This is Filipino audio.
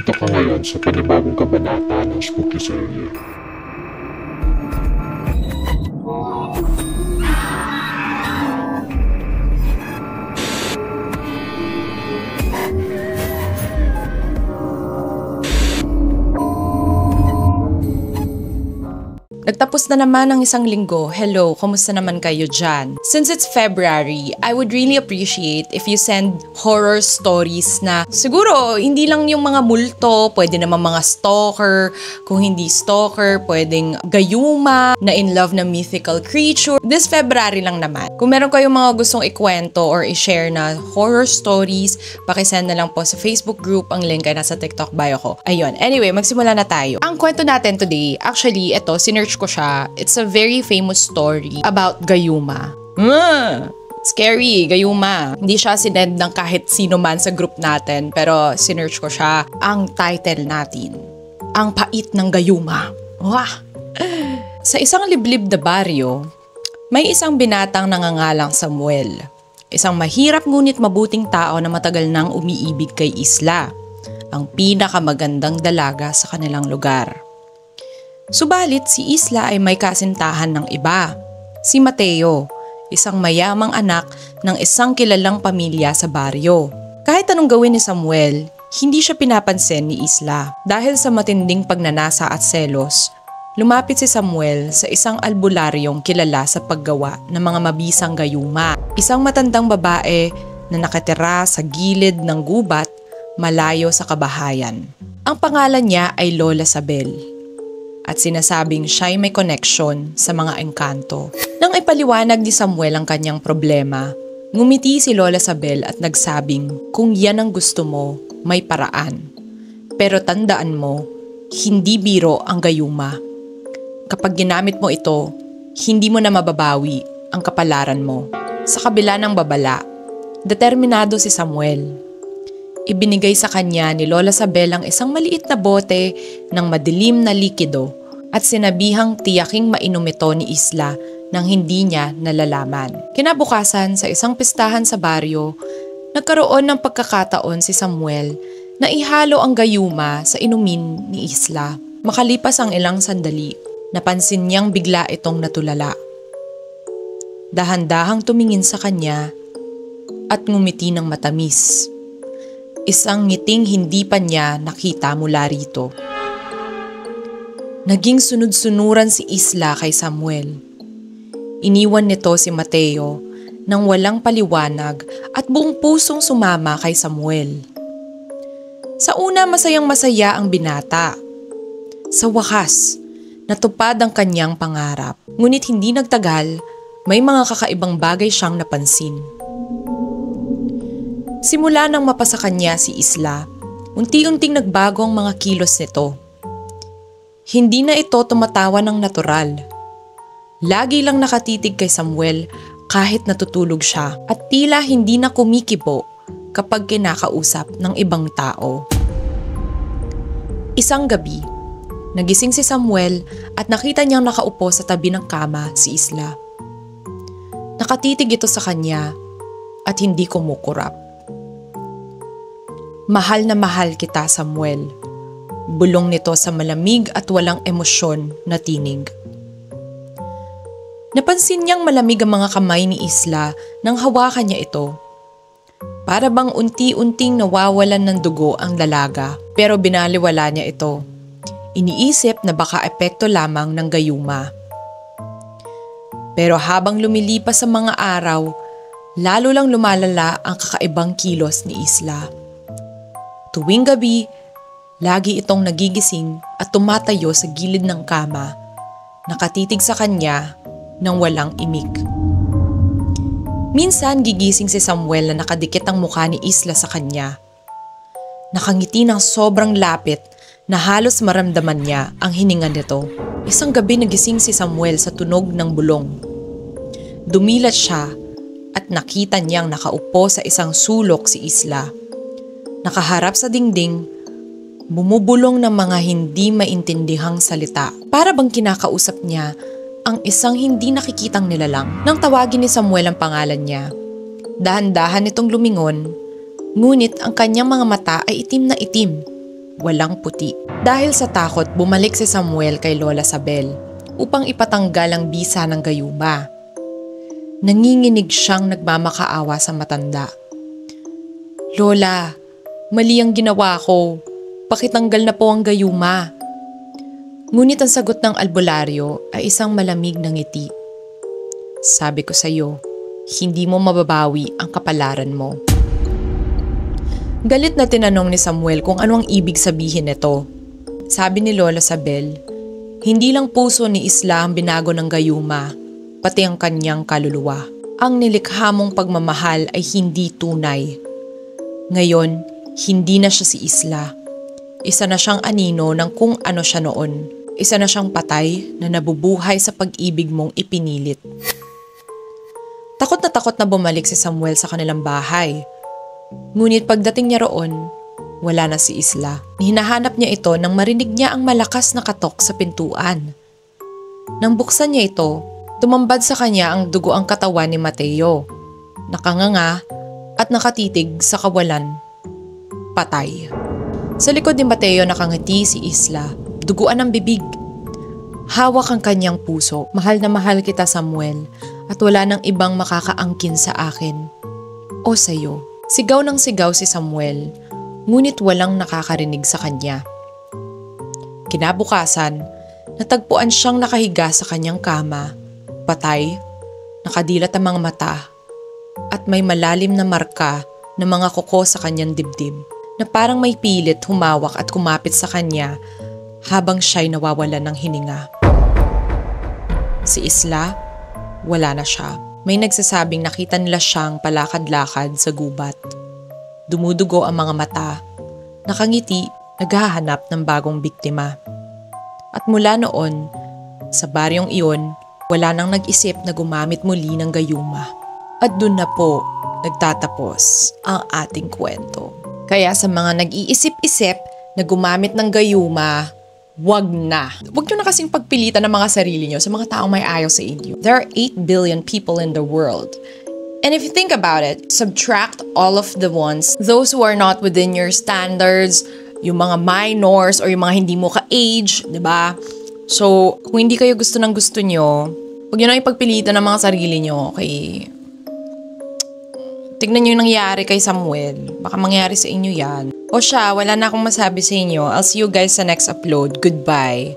Nandito ka ngayon sa panibagong kabanata ng Spooky Serye. Nagtapos na naman ang isang linggo. Hello, kumusta naman kayo dyan? Since it's February, I would really appreciate if you send horror stories na siguro hindi lang yung mga multo, pwede naman mga stalker. Kung hindi stalker, pwedeng gayuma na in love na mythical creature. This February lang naman. Kung meron kayong mga gustong ikwento or i-share na horror stories, pakisend na lang po sa Facebook group. Ang link ay nasa TikTok bio ko. Ayun. Anyway, magsimula na tayo. Ang kwento natin today, actually, ito, sinearch ko siya. It's a very famous story about gayuma. Scary, gayuma. Hindi siya sinend ng kahit sino man sa group natin, pero sinearch ko siya. Ang title natin, Ang Pait ng Gayuma. Wah! Sa isang liblib na baryo, may isang binatang nangangalang Samuel. Isang mahirap ngunit mabuting tao na matagal nang umiibig kay Isla, ang pinakamagandang dalaga sa kanilang lugar. Subalit si Isla ay may kasintahan ng iba, si Mateo, isang mayamang anak ng isang kilalang pamilya sa baryo. Kahit anong gawin ni Samuel, hindi siya pinapansin ni Isla. Dahil sa matinding pagnanasa at selos, lumapit si Samuel sa isang albularyong kilala sa paggawa ng mga mabisang gayuma. Isang matandang babae na nakatira sa gilid ng gubat malayo sa kabahayan. Ang pangalan niya ay Lola Sabel. At sinasabing siya'y may connection sa mga engkanto. Nang ipaliwanag ni Samuel ang kanyang problema, ngumiti si Lola Sabel at nagsabing, kung yan ang gusto mo, may paraan. Pero tandaan mo, hindi biro ang gayuma. Kapag ginamit mo ito, hindi mo na mababawi ang kapalaran mo. Sa kabila ng babala, determinado si Samuel. Ibinigay sa kanya ni Lola Sabel ang isang maliit na bote ng madilim na likido at sinabihang tiyaking mainom ito ni Isla nang hindi niya nalalaman. Kinabukasan sa isang pistahan sa baryo, nagkaroon ng pagkakataon si Samuel na ihalo ang gayuma sa inumin ni Isla. Makalipas ang ilang sandali, napansin niyang bigla itong natulala. Dahan-dahang tumingin sa kanya at ngumiti ng matamis. Isang ngiting hindi pa niya nakita mula rito. Naging sunod-sunuran si Isla kay Samuel. Iniwan nito si Mateo nang walang paliwanag at buong pusong sumama kay Samuel. Sa una masayang-masaya ang binata. Sa wakas, natupad ang kanyang pangarap. Ngunit hindi nagtagal, may mga kakaibang bagay siyang napansin. Simula nang mapasa kanya si Isla, unti-unting nagbago ang mga kilos nito. Hindi na ito tumatawa ng natural. Lagi lang nakatitig kay Samuel kahit natutulog siya at tila hindi na kumikibo kapag kinakausap ng ibang tao. Isang gabi, nagising si Samuel at nakita niyang nakaupo sa tabi ng kama si Isla. Nakatitig ito sa kanya at hindi kumukurap. Mahal na mahal kita, Samuel. Bulong nito sa malamig at walang emosyon na tinig. Napansin niyang malamig ang mga kamay ni Isla nang hawakan niya ito. Para bang unti-unting nawawalan ng dugo ang dalaga, pero binaliwala niya ito. Iniisip na baka epekto lamang ng gayuma. Pero habang lumilipas ang mga araw, lalo lang lumalala ang kakaibang kilos ni Isla. Tuwing gabi, lagi itong nagigising at tumatayo sa gilid ng kama, nakatitig sa kanya nang walang imik. Minsan gigising si Samuel na nakadikit ang mukha ni Isla sa kanya. Nakangiti ng sobrang lapit na halos maramdaman niya ang hininga nito. Isang gabi nagising si Samuel sa tunog ng bulong. Dumilat siya at nakita niyang nakaupo sa isang sulok si Isla. Nakaharap sa dingding, bumubulong ng mga hindi maintindihang salita. Para bang kinakausap niya ang isang hindi nakikitang nilalang. Nang tawagin ni Samuel ang pangalan niya, dahan-dahan itong lumingon, ngunit ang kanyang mga mata ay itim na itim walang puti. Dahil sa takot, bumalik si Samuel kay Lola Sabel upang ipatanggal ang bisa ng gayuma. Nanginginig siyang nagmamakaawa sa matanda. "Lola, mali ang ginawa ko. Pakitanggal na po ang gayuma." Ngunit ang sagot ng albularyo ay isang malamig na ngiti. "Sabi ko sa iyo, hindi mo mababawi ang kapalaran mo." Galit na tinanong ni Samuel kung ano ang ibig sabihin nito. Sabi ni Lola Sabel, hindi lang puso ni Isla ang binago ng gayuma, pati ang kanyang kaluluwa. Ang nilikha mong pagmamahal ay hindi tunay. Ngayon, hindi na siya si Isla. Isa na siyang anino ng kung ano siya noon. Isa na siyang patay na nabubuhay sa pag-ibig mong ipinilit. Takot na bumalik si Samuel sa kanilang bahay. Ngunit pagdating niya roon, wala na si Isla. Hinahanap niya ito nang marinig niya ang malakas na katok sa pintuan. Nang buksan niya ito, tumambad sa kanya ang dugo ang katawan ni Mateo. Nakanganga at nakatitig sa kawalan. Patay. Sa likod ni Mateo nakangiti si Isla, duguan ang bibig. Hawak ang kanyang puso. "Mahal na mahal kita, Samuel, at wala nang ibang makakaangkin sa akin o sa'yo." Sigaw ng sigaw si Samuel, ngunit walang nakakarinig sa kanya. Kinabukasan, natagpuan siyang nakahiga sa kanyang kama, patay, nakadilat ang mga mata, at may malalim na marka ng mga kuko sa kanyang dibdib na parang may pilit humawak at kumapit sa kanya habang siya'y nawawalan ng hininga. Si Isla, wala na siya. May nagsasabing nakita nila siyang palakad-lakad sa gubat. Dumudugo ang mga mata, nakangiti, naghahanap ng bagong biktima. At mula noon, sa baryong iyon, wala nang nag-isip na gumamit muli ng gayuma. At dun na po nagtatapos ang ating kwento. Kaya sa mga nag-iisip-isip na gumamit ng gayuma, wag na. Wag nyo na kasing pagpilitan ng mga sarili nyo sa mga taong may ayaw sa inyo. There are 8 billion people in the world. And if you think about it, subtract all of the ones, those who are not within your standards, yung mga minors or yung mga hindi mo ka-age, diba? So, kung hindi kayo gusto ng gusto nyo, wag nyo na ipagpilitan ng mga sarili nyo. Okay? Tignan nyo yung nangyari kay Samuel. Baka mangyari sa inyo yan. O siya, wala na akong masabi sa inyo. I'll see you guys sa next upload. Goodbye.